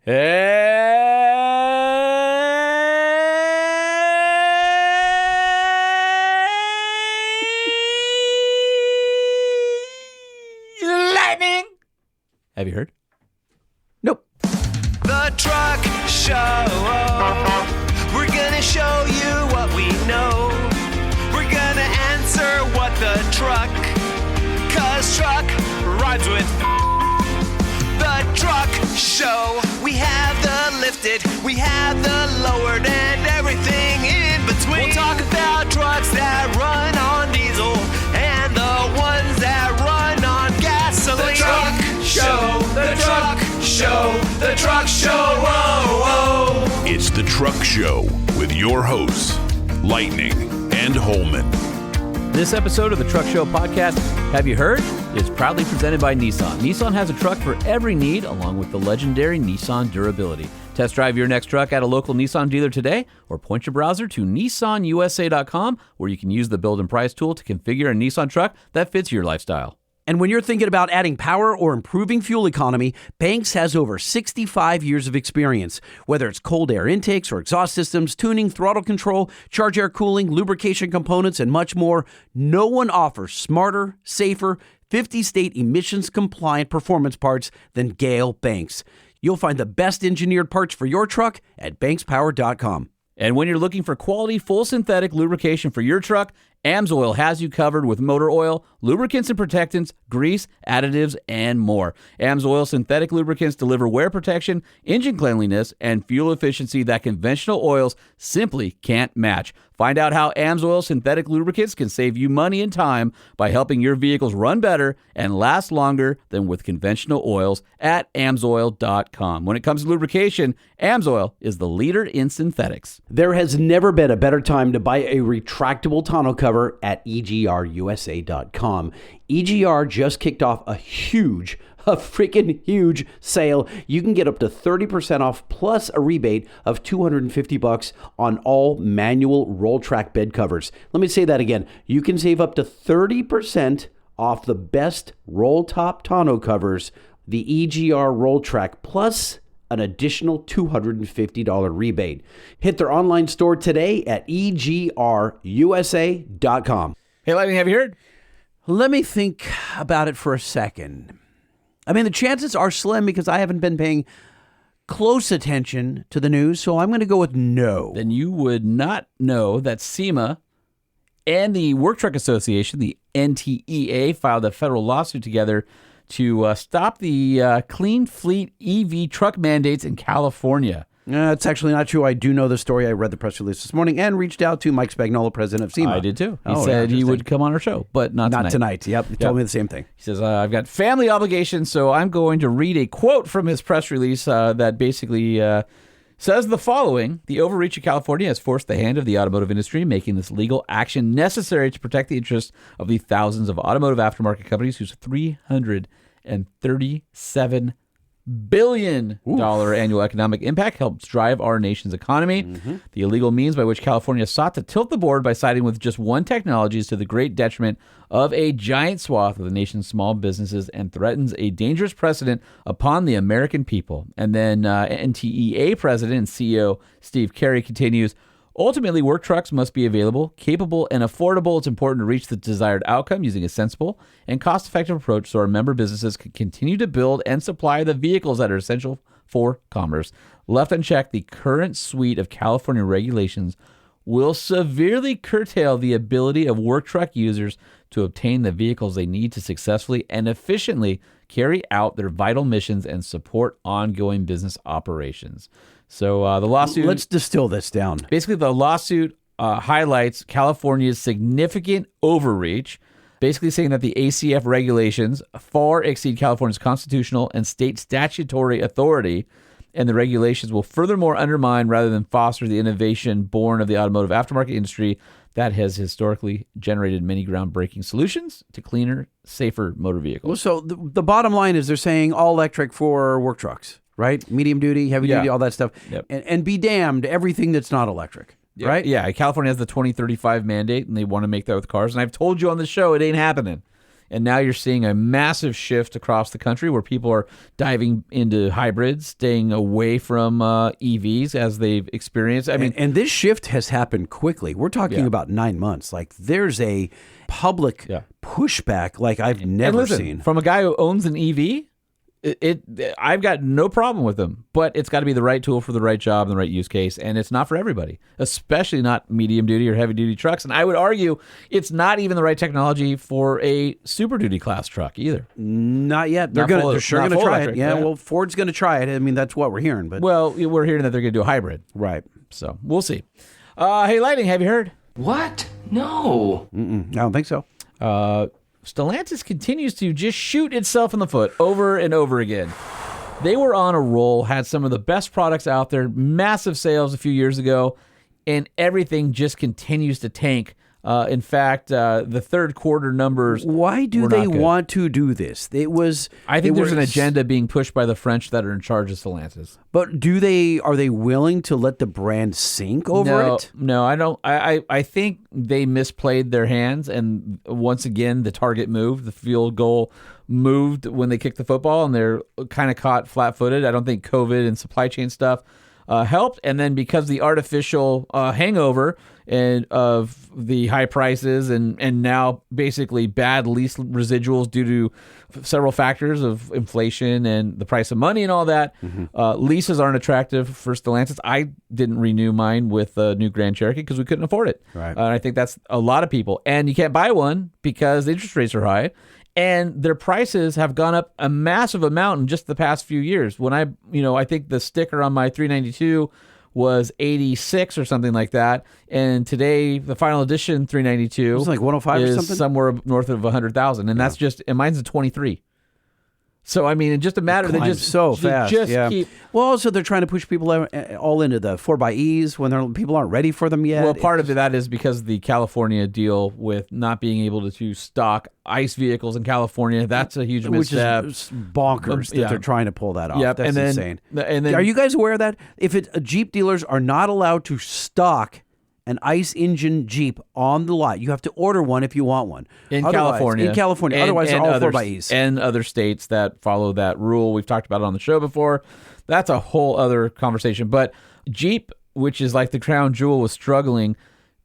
Lightning! Have you heard? Nope. The Truck Show. We're gonna show you what we know. We're gonna answer what the truck, 'cause truck rhymes with the Truck Show. We have the lifted, we have the lowered, and everything in between. We'll talk about trucks that run on diesel and the ones that run on gasoline. The Truck Show, the Truck Show, the Truck Show. Whoa, whoa. It's the Truck Show with your hosts, Lightning and Holman. This episode of the Truck Show podcast, Have You Heard?, is proudly presented by Nissan. Nissan has a truck for every need, along with the legendary Nissan durability. Test drive your next truck at a local Nissan dealer today, or point your browser to nissanusa.com, where you can use the build and price tool to configure a Nissan truck that fits your lifestyle. And when you're thinking about adding power or improving fuel economy, Banks has over 65 years of experience. Whether it's cold air intakes or exhaust systems, tuning, throttle control, charge air cooling, lubrication components, and much more, no one offers smarter, safer, 50-state emissions-compliant performance parts than Gale Banks. You'll find the best engineered parts for your truck at bankspower.com. And when you're looking for quality, full synthetic lubrication for your truck, AMSOIL has you covered with motor oil, lubricants and protectants, grease, additives, and more. AMSOIL synthetic lubricants deliver wear protection, engine cleanliness, and fuel efficiency that conventional oils simply can't match. Find out how AMSOIL synthetic lubricants can save you money and time by helping your vehicles run better and last longer than with conventional oils at AMSOIL.com. When it comes to lubrication, AMSOIL is the leader in synthetics. There has never been a better time to buy a retractable tonneau cover at EGRUSA.com. EGR just kicked off a freaking huge sale. You can get up to 30% off plus a rebate of $250 on all manual roll track bed covers. Let me say that again. You can save up to 30% off the best roll top tonneau covers, the EGR roll track, plus an additional $250 rebate. Hit their online store today at EGRUSA.com. Hey, Lightning, have you heard? Let me think about it for a second. I mean, the chances are slim because I haven't been paying close attention to the news, so I'm going to go with no. Then you would not know that SEMA and the Work Truck Association, the NTEA, filed a federal lawsuit together to stop the clean fleet EV truck mandates in California. That's actually not true. I do know the story. I read the press release this morning and reached out to Mike Spagnola, president of SEMA. I did too. He said he would come on our show, but not tonight. Yep. He told me the same thing. He says, I've got family obligations, so I'm going to read a quote from his press release that basically says the following: the overreach of California has forced the hand of the automotive industry, making this legal action necessary to protect the interests of the thousands of automotive aftermarket companies whose $337 billion annual economic impact helps drive our nation's economy. The illegal means by which California sought to tilt the board by siding with just one technology is to the great detriment of a giant swath of the nation's small businesses and threatens a dangerous precedent upon the American people. And then NTEA president and CEO Steve Carey continues, ultimately, work trucks must be available, capable, and affordable. It's important to reach the desired outcome using a sensible and cost-effective approach so our member businesses can continue to build and supply the vehicles that are essential for commerce. Left unchecked, the current suite of California regulations will severely curtail the ability of work truck users to obtain the vehicles they need to successfully and efficiently carry out their vital missions and support ongoing business operations. So the lawsuit... Let's distill this down. Basically, the lawsuit highlights California's significant overreach, basically saying that the ACF regulations far exceed California's constitutional and state statutory authority, and the regulations will furthermore undermine rather than foster the innovation born of the automotive aftermarket industry that has historically generated many groundbreaking solutions to cleaner, safer motor vehicles. Well, so the bottom line is they're saying all electric for work trucks, right? Medium duty, heavy duty, all that stuff. Yep. And be damned everything that's not electric, right? Yeah, California has the 2035 mandate, and they want to make that with cars. And I've told you on the show, it ain't happening. And now you're seeing a massive shift across the country where people are diving into hybrids, staying away from EVs as they've experienced. I mean, and this shift has happened quickly. We're talking about 9 months. Like there's a public pushback like I've never seen. From a guy who owns an EV, I've got no problem with them, but it's got to be the right tool for the right job and the right use case, and it's not for everybody, especially not medium duty or heavy duty trucks. And I would argue it's not even the right technology for a super duty class truck either. Not yet. They're sure going to try it. Yeah, well, Ford's going to try it. I mean, that's what we're hearing. But well, we're hearing that they're going to do a hybrid, right? So we'll see. Hey, Lightning, have you heard? What? No. I don't think so. Stellantis continues to just shoot itself in the foot over and over again. They were on a roll, had some of the best products out there, massive sales a few years ago, and everything just continues to tank. In fact, the third quarter numbers. Why do they want to do this? I think there's an agenda being pushed by the French that are in charge of Stellantis. But are they willing to let the brand sink over it? No, I don't. I think they misplayed their hands, and once again, the target moved. The field goal moved when they kicked the football, and they're kind of caught flat-footed. I don't think COVID and supply chain stuff helped, and then because the artificial hangover and of the high prices and now basically bad lease residuals due to several factors of inflation and the price of money and all that, leases aren't attractive for Stellantis. I didn't renew mine with the new Grand Cherokee because we couldn't afford it. Right. And I think that's a lot of people. And you can't buy one because the interest rates are high. And their prices have gone up a massive amount in just the past few years. When I think the sticker on my 392 was 86 or something like that, and today the final edition 392 it's like 105 is or something, somewhere north of 100,000, and that's just, and mine's a 23. So I mean, it's just a matter that just so fast. Keep. Well, also they're trying to push people all into the 4xEs when people aren't ready for them yet. Well, part of that is because of the California deal with not being able to stock ICE vehicles in California. That's a huge misstep. Which is bonkers that they're trying to pull that off. Yep. That's insane. And then, are you guys aware of that? If Jeep dealers are not allowed to stock an ICE engine Jeep on the lot, you have to order one if you want one. California. Otherwise, they're all 4xEs. And other states that follow that rule. We've talked about it on the show before. That's a whole other conversation. But Jeep, which is like the crown jewel, was struggling.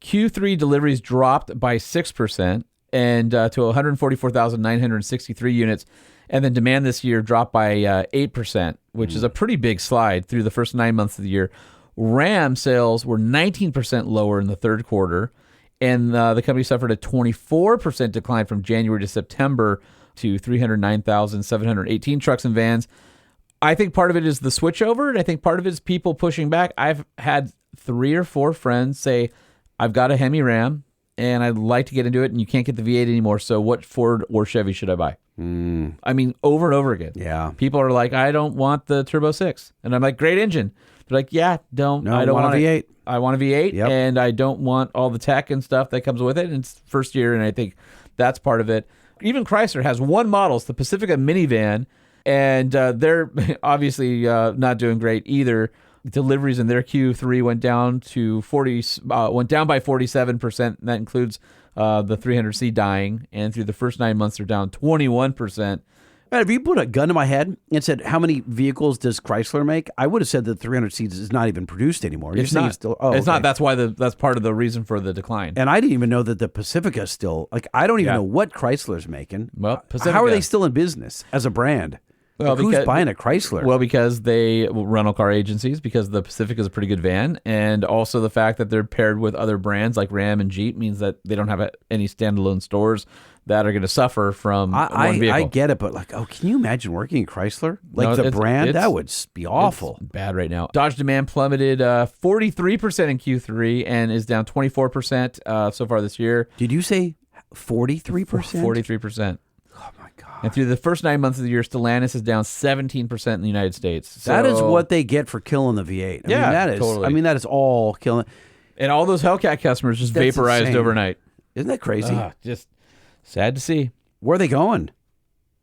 Q3 deliveries dropped by 6% and to 144,963 units. And then demand this year dropped by 8%, which is a pretty big slide through the first 9 months of the year. Ram sales were 19% lower in the third quarter, and the company suffered a 24% decline from January to September to 309,718 trucks and vans. I think part of it is the switchover, and I think part of it is people pushing back. I've had 3 or 4 friends say, I've got a Hemi Ram, and I'd like to get into it, and you can't get the V8 anymore, so what Ford or Chevy should I buy? I mean, over and over again. Yeah. People are like, I don't want the Turbo 6. And I'm like, great engine. They're like, yeah, I don't want a V8. I want a V8, Yep. and I don't want all the tech and stuff that comes with it. And it's first year, and I think that's part of it. Even Chrysler has one model, it's the Pacifica minivan, and they're obviously not doing great either. Deliveries in their Q3 went down by 47%. That includes the 300C dying, and through the first 9 months, they're down 21%. Man, if you put a gun to my head and said, how many vehicles does Chrysler make? I would have said that 300C is not even produced anymore. It's not. It's still, it's not. That's why that's part of the reason for the decline. And I didn't even know that the Pacifica still, I don't even know what Chrysler's making. Well, Pacifica. How are they still in business as a brand? Well, who's buying a Chrysler? Well, because they rental car agencies, because the Pacifica is a pretty good van, and also the fact that they're paired with other brands like Ram and Jeep means that they don't have any standalone stores that are going to suffer from one vehicle. I get it, but can you imagine working in Chrysler? The brand? That would be awful. It's bad right now. Dodge demand plummeted 43% in Q3 and is down 24% so far this year. Did you say 43%? 43%. Oh, my God. And through the first 9 months of the year, Stellantis is down 17% in the United States. So, that is what they get for killing the V8. Totally. I mean, that is all killing. And all those Hellcat customers just vaporized insane. Overnight. Isn't that crazy? Just sad to see. Where are they going?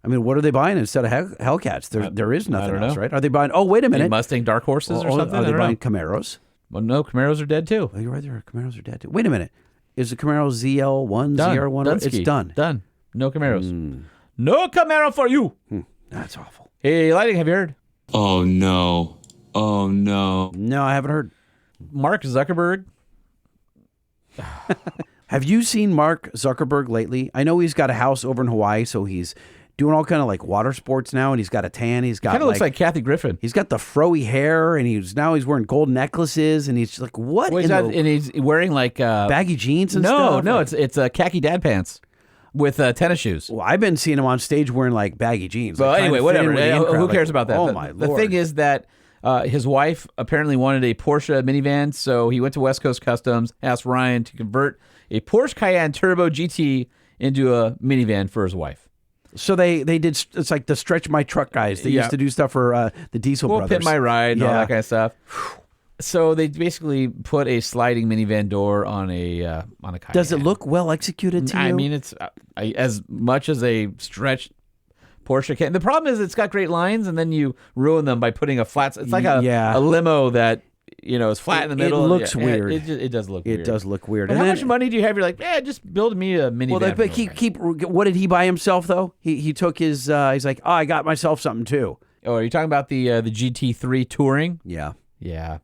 I mean, what are they buying instead of Hellcats? There is nothing else, right? Are they buying? Oh, wait a minute. Mustang Dark Horses or something? Are they buying Camaros? Well, no, Camaros are dead too. Oh, you're right. Camaros are dead too. Wait a minute. Is the Camaro ZL1, Done. ZR1? Dunsky. It's done. Done. No Camaros. No Camaro for you. That's awful. Hey, Lighting, have you heard? Oh no. Oh no. No, I haven't heard. Mark Zuckerberg. Have you seen Mark Zuckerberg lately? I know he's got a house over in Hawaii, so he's doing all kind of like water sports now, and he's got a tan. He's got Kind of looks like Kathy Griffin. he's got the froey hair, and he's wearing gold necklaces, and he's like, what? Well, and he's wearing like baggy jeans and no, stuff? no, Like- it's khaki dad pants with tennis shoes. Well, I've been seeing him on stage wearing like baggy jeans. Well, like, trying anyway, to fit in whatever. with the in Who crowd. cares Like, about that? Oh the, my the lord! thing is that his wife apparently wanted a Porsche minivan, so he went to West Coast Customs, asked Ryan to convert a Porsche Cayenne Turbo GT into a minivan for his wife. So they did. It's like the Stretch My Truck guys. They Yeah. used to do stuff for the Diesel Well, Brothers. Pit My Ride and all Yeah. that kind of stuff. So they basically put a sliding minivan door on a Cayenne. Does it look well executed to you? I mean, it's as much as a stretched Porsche can. The problem is it's got great lines, and then you ruin them by putting a flat. It's like a limo that is flat in the middle. It looks Yeah, weird. It does look weird. It does look weird. But And how then- much money do you have? You're like, just build me a minivan. Well, but keep. What did he buy himself though? He took his. He's like, oh, I got myself something too. Oh, are you talking about the GT3 Touring? Yeah. Yeah.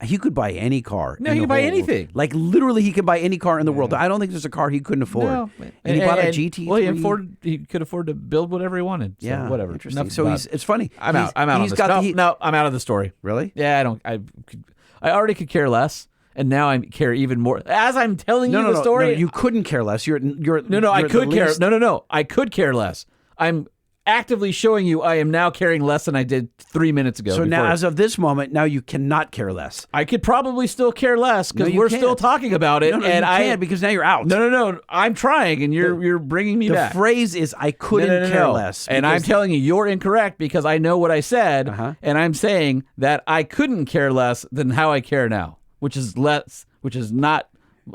He could buy any car. No, in he the could buy whole world. anything. Like literally, he could buy any car in the world. I don't think there's a car he couldn't afford. No. And he bought a GT3. Well, he could afford to build whatever he wanted. So Yeah, whatever. Interesting. Enough So about- it's funny. I'm out. I'm out on He's this. got No, I'm out of the story. Really? Yeah, I already could care less, and now I care even more. As I'm telling you the story, No, you couldn't care less. You're No, I could care. No, I could care less. I'm actively showing you I am now caring less than I did 3 minutes ago. So now, before. as of this moment, now you cannot care less. I could probably still care less because No, you we're can't. still talking about it, No, and you I can't because now you're out. No. I'm trying, and you're bringing me The back. phrase is I couldn't care less. And I'm because- telling you, you're incorrect because I know what I said, and I'm saying that I couldn't care less than how I care now, which is not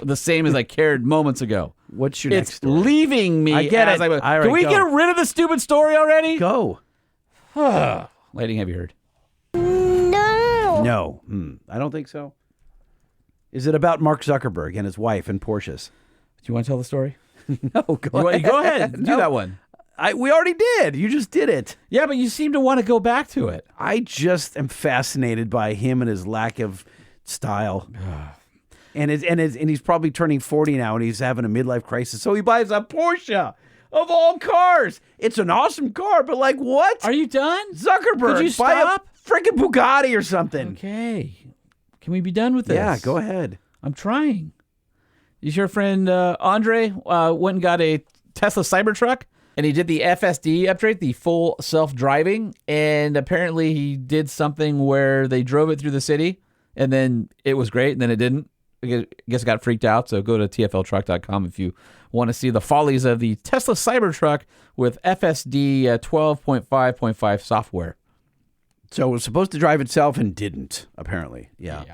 the same as I cared moments ago. What's your next It's story? leaving me. I get as it. I- All right, Can we go. get rid of the stupid story already? Go. Lighting, have you heard? No. I don't think so. Is it about Mark Zuckerberg and his wife and Porsches? Do you want to tell the story? No, go ahead. Go ahead. Do No. that one. We already did. You just did it. Yeah, but you seem to want to go back to it. I just am fascinated by him and his lack of style. And he's probably turning 40 now, and he's having a midlife crisis. So he buys a Porsche of all cars. It's an awesome car, but like what? Are you done? Zuckerberg, Could you buy stop? a freaking Bugatti or something. Okay. Can we be done with this? Yeah, go ahead. I'm trying. Your friend Andre went and got a Tesla Cybertruck, and he did the FSD upgrade, the full self-driving, and apparently he did something where they drove it through the city, and then it was great, and then it didn't. I guess it got freaked out, so go to tfltruck.com if you want to see the follies of the Tesla Cybertruck with FSD 12.5.5 software. So it was supposed to drive itself and didn't, apparently. Yeah.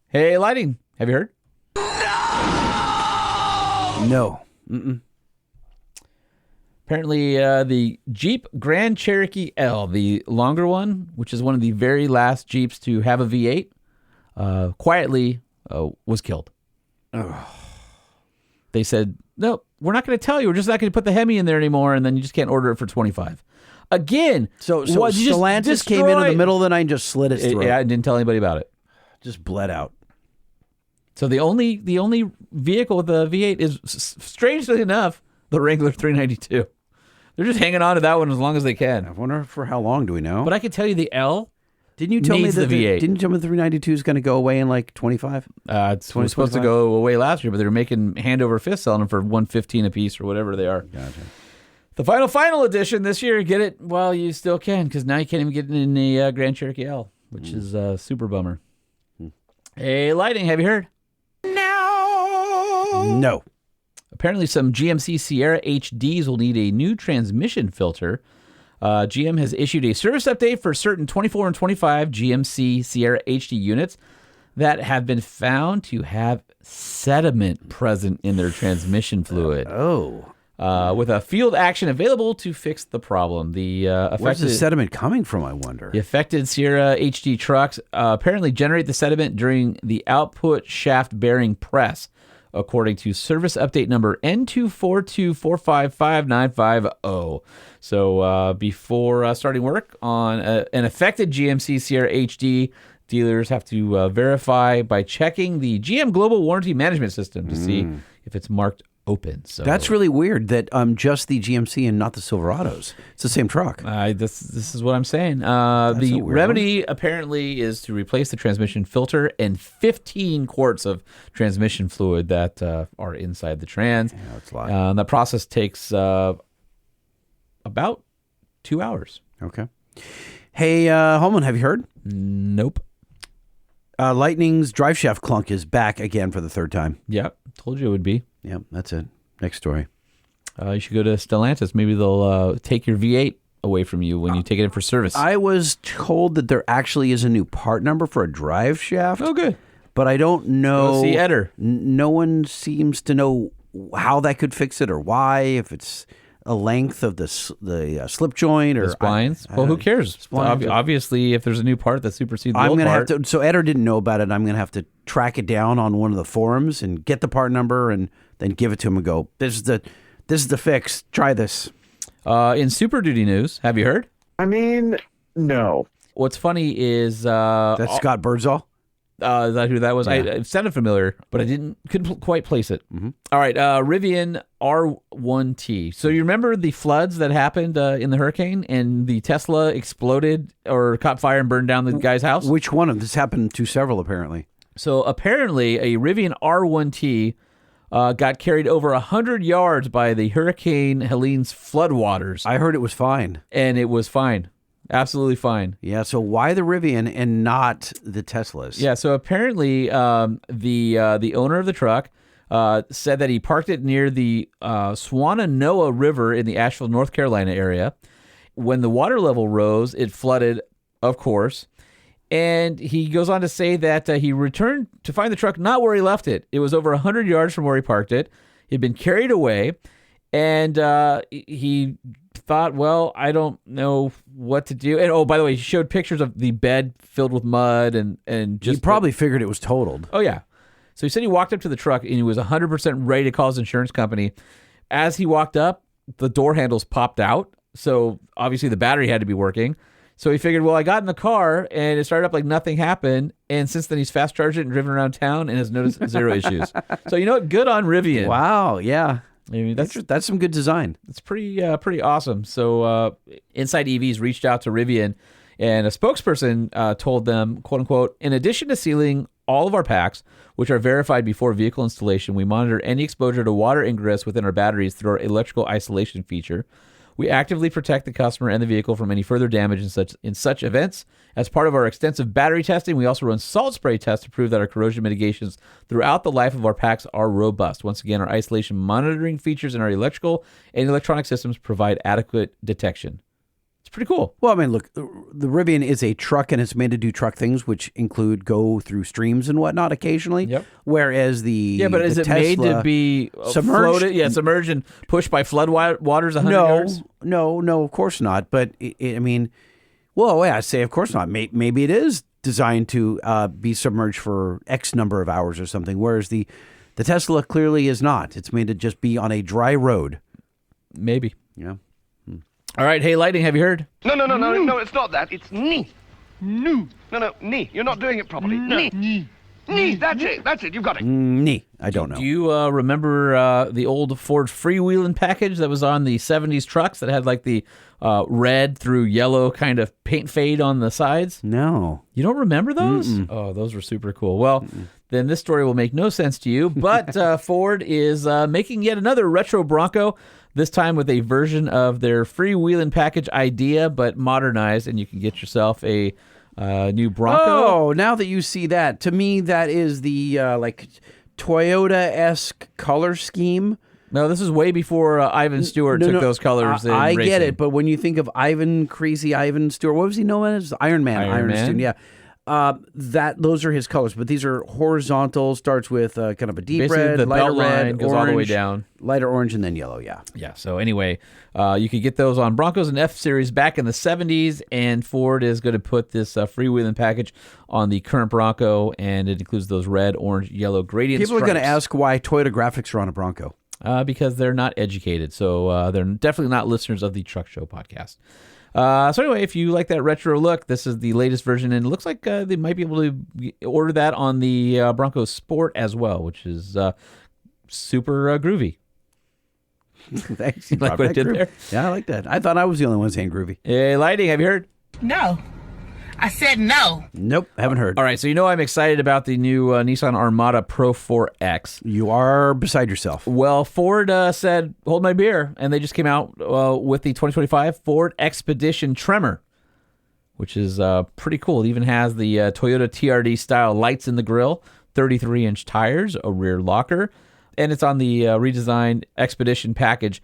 Hey, Lighting, have you heard? No. Apparently, the Jeep Grand Cherokee L, the longer one, which is one of the very last Jeeps to have a V8, quietly was killed. They said, no, we're not going to tell you. We're just not going to put the Hemi in there anymore, and then you just can't order it for $25. Again, So what, you just Stellantis came in the middle of the night and just slit his throat. Yeah, I didn't tell anybody about it. Just bled out. So the only vehicle with a V8 is, strangely enough, the Wrangler 392. They're just hanging on to that one as long as they I can. wonder for how long, do we know? But I can tell you the L, didn't you tell me needs that the V8. Didn't you tell me the 392 is going to go away in like 25? It's supposed to 25? go away last year, but they were making hand over fist selling them for $115 a piece or whatever they are. Gotcha. The final edition this year, get it while you still can, because now you can't even get it in the Grand Cherokee L, which is a super bummer. Hey, Lighting, have you heard? No. Apparently, some GMC Sierra HDs will need a new transmission filter. GM has issued a service update for certain 24 and 25 GMC Sierra HD units that have been found to have sediment present in their transmission fluid. With a field action available to fix the problem. Where's the sediment coming from, I wonder? The affected Sierra HD trucks apparently generate the sediment during the output shaft bearing press. according to service update number N242455950. So before starting work on an affected GMC Sierra HD, dealers have to verify by checking the GM Global Warranty Management System to see if it's marked open. So That's really weird that just the GMC and not the Silverados. It's the same truck. this is what I'm saying. The remedy apparently is to replace the transmission filter and 15 quarts of transmission fluid that are inside the trans. Yeah, that's a lot. That process takes about 2 hours. Okay. Hey, Holman, have you heard? Nope. Lightning's drive shaft clunk is back again for the third time. Yep. Told you it would be. Yep, that's it. Next story. You should go to Stellantis. Maybe they'll take your V8 away from you when you take it in for service. I was told that there actually is a new part number for a drive shaft. Oh, good. But I don't know. Go see Eder. No one seems to know how that could fix it or why, if it's a length of the slip joint or The splines. Well, who cares? Splines. Obviously, if there's a new part that supersedes the I'm old gonna part. have to. So Eder didn't know about it. I'm gonna have to track it down on one of the forums and get the part number and then give it to him and go, This is the fix. Try this. In Super Duty news, have you heard? I mean, no. What's funny is That's Scott Birdsall. is that who that was? Yeah. It sounded familiar, but I couldn't quite place it. Mm-hmm. All right, Rivian R1T. So you remember the floods that happened in the hurricane, and the Tesla exploded or caught fire and burned down the guy's house? Which one of this happened to several apparently? So apparently, a Rivian R1T got carried over 100 yards by the Hurricane Helene's floodwaters, I heard it was fine. and it was fine. Absolutely fine. Yeah. So why the Rivian and not the Teslas? Yeah, so apparently the owner of the truck said that he parked it near the Swananoa River in the Asheville, North Carolina area. When the water level rose, it flooded, of course. And he goes on to say that he returned to find the truck not where he left it. It was over 100 yards from where he parked it. It had been carried away, and he thought, well, I don't know what to do. And, oh, by the way, he showed pictures of the bed filled with mud and just... He probably figured it was totaled. Oh, yeah. So he said he walked up to the truck and he was 100% ready to call his insurance company. As he walked up, the door handles popped out. So obviously the battery had to be working. So he figured, well, I got in the car and it started up like nothing happened. And since then he's fast charged it and driven around town and has noticed zero issues. So you know what? Good on Rivian. Wow. Yeah. I mean, That's some good design. it's pretty awesome. So Inside EVs reached out to Rivian, and a spokesperson told them, quote unquote, in addition to sealing all of our packs, which are verified before vehicle installation, we monitor any exposure to water ingress within our batteries through our electrical isolation feature. We actively protect the customer and the vehicle from any further damage in such events. As part of our extensive battery testing, we also run salt spray tests to prove that our corrosion mitigations throughout the life of our packs are robust. Once again, our isolation monitoring features in our electrical and electronic systems provide adequate detection. It's pretty cool. Well, I mean, look, the Rivian is a truck and it's made to do truck things, which include go through streams and whatnot occasionally. Yep. Is Whereas the it made to be submerged? floated? Yeah, submerged and pushed by flood waters 100 yards? No, of course not. But I mean, well, yeah, I say of course not. Maybe it is designed to be submerged for X number of hours or something. Whereas the Tesla clearly is not. It's made to just be on a dry road. Maybe. Yeah. All right. Hey, Lightning, have you heard? No, it's not that. It's knee. No, knee. You're not doing it properly. Knee. Knee, that's it. You've got it. I don't know. Do you remember the old Ford freewheeling package that was on the 70s trucks that had like the red through yellow kind of paint fade on the sides? No. You don't remember those? Oh, those were super cool. Well, then this story will make no sense to you, but Ford is making yet another retro Bronco, this time with a version of their freewheeling package idea, but modernized, and you can get yourself a new Bronco. Oh, now that you see that, to me, that is the like Toyota-esque color scheme. No, this is way before Ivan Stewart took those colors in I racing. get it, but when you think of Crazy Ivan Stewart, what was he known as? Iron Man. Iron Man. Stewart, yeah. those are his colors, but these are horizontal. Starts with kind of a deep Basically, red, the lighter belt line red, goes orange, all the way down. lighter orange, and then yellow. Yeah. Yeah. So anyway, you could get those on Broncos and F-Series back in the 70s, and Ford is going to put this freewheeling package on the current Bronco, and it includes those red, orange, yellow gradient People are going to stripes. ask why Toyota graphics are on a Bronco. Because they're not educated. So they're definitely not listeners of the Truck Show podcast. So anyway, if you like that retro look, this is the latest version, and it looks like they might be able to order that on the Bronco Sport as well, which is super groovy. Thanks. You like what I did there? Yeah, I like that. I thought I was the only one saying groovy. Hey, Lighting, have you heard? No. I said no. Nope, haven't heard. All right, so you know I'm excited about the new Nissan Armada Pro 4X. You are beside yourself. Well, Ford said, hold my beer, and they just came out with the 2025 Ford Expedition Tremor, which is pretty cool. It even has the Toyota TRD style lights in the grille, 33-inch tires, a rear locker, and it's on the redesigned Expedition package.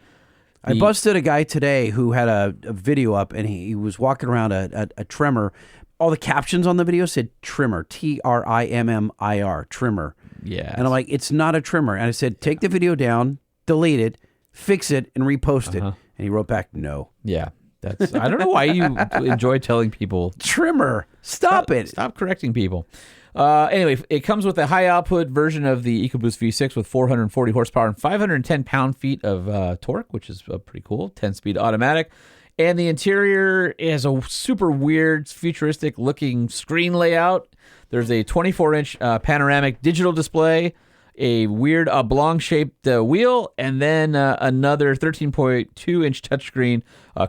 I busted a guy today who had a video up, and he was walking around a Tremor. All the captions on the video said Trimmer, Trimmir, Trimmer. Yeah. And I'm like, it's not a trimmer. And I said, take the video down, delete it, fix it, and repost it. And he wrote back, no. Yeah. That's. I don't know why you enjoy telling people. Trimmer. Stop it. Stop correcting people. Anyway, it comes with a high-output version of the EcoBoost V6 with 440 horsepower and 510 pound-feet of torque, which is pretty cool, 10-speed automatic. And the interior is a super weird, futuristic-looking screen layout. There's a 24-inch panoramic digital display, a weird oblong-shaped wheel, and then another 13.2-inch touchscreen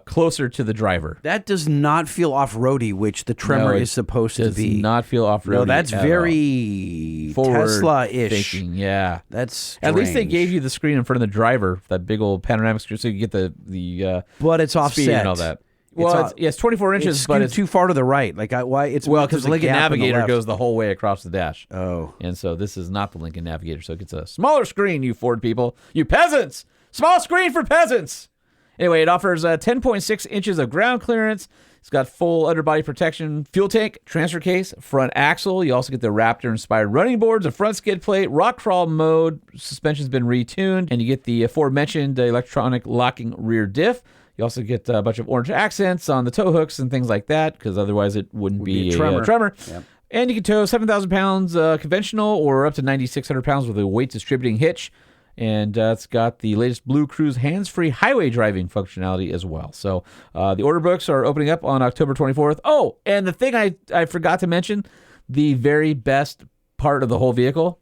closer to the driver. That does not feel off-roady, which the Tremor is supposed to be. Does not feel off-roady. No, that's very Tesla-ish. Thinking, yeah. That's strange. At least they gave you the screen in front of the driver, that big old panoramic screen, so you get the but it's speed offset and all that. Well, it's 24 inches, it's but it's too far to the right. Like why? It's because the Lincoln gap in the Navigator left. goes the whole way across the dash. Oh, And so this is not the Lincoln Navigator, so it gets a smaller screen, you Ford people. You peasants! Small screen for peasants! Anyway, it offers 10.6 inches of ground clearance. It's got full underbody protection, fuel tank, transfer case, front axle. You also get the Raptor-inspired running boards, a front skid plate, rock crawl mode. Suspension's been retuned. And you get the aforementioned electronic locking rear diff. You also get a bunch of orange accents on the tow hooks and things like that, because otherwise it wouldn't be a Tremor. Yep. And you can tow 7,000 pounds conventional or up to 9,600 pounds with a weight distributing hitch. And it's got the latest Blue Cruise hands-free highway driving functionality as well. So the order books are opening up on October 24th. Oh, and the thing I forgot to mention, the very best part of the whole vehicle.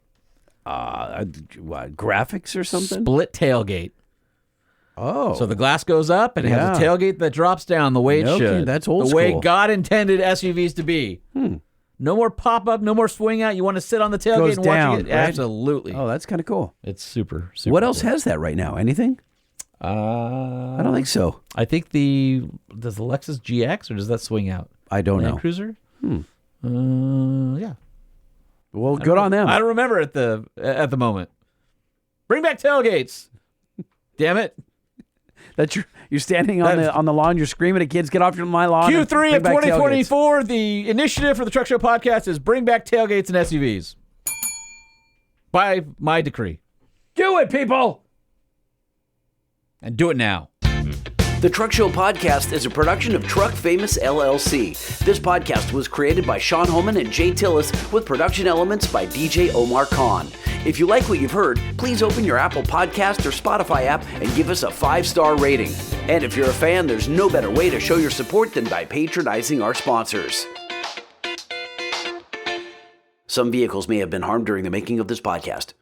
what, graphics or something? Split tailgate. Oh. So the glass goes up and it has a tailgate that drops down the way it should. That's old the school. way God intended SUVs to be. No more pop-up, no more swing out. You want to sit on the tailgate Goes and down, watch it? right? Absolutely. Oh, that's kind of cool. It's super What else cool. has that right now? Anything? I don't think so. I think does the Lexus GX or does that swing out? I don't Land know. Cruiser? Yeah. Well, good on them. I don't remember at the moment. Bring back tailgates. Damn it. That you're standing on the lawn, you're screaming at kids, get off my lawn. and Q3 bring of back 2024, the initiative for the Truck Show podcast is bring back tailgates and SUVs. By my decree. Do it, people. And do it now. The Truck Show Podcast is a production of Truck Famous LLC. This podcast was created by Sean Homan and Jay Tillis with production elements by DJ Omar Khan. If you like what you've heard, please open your Apple Podcast or Spotify app and give us a 5-star rating. And if you're a fan, there's no better way to show your support than by patronizing our sponsors. Some vehicles may have been harmed during the making of this podcast.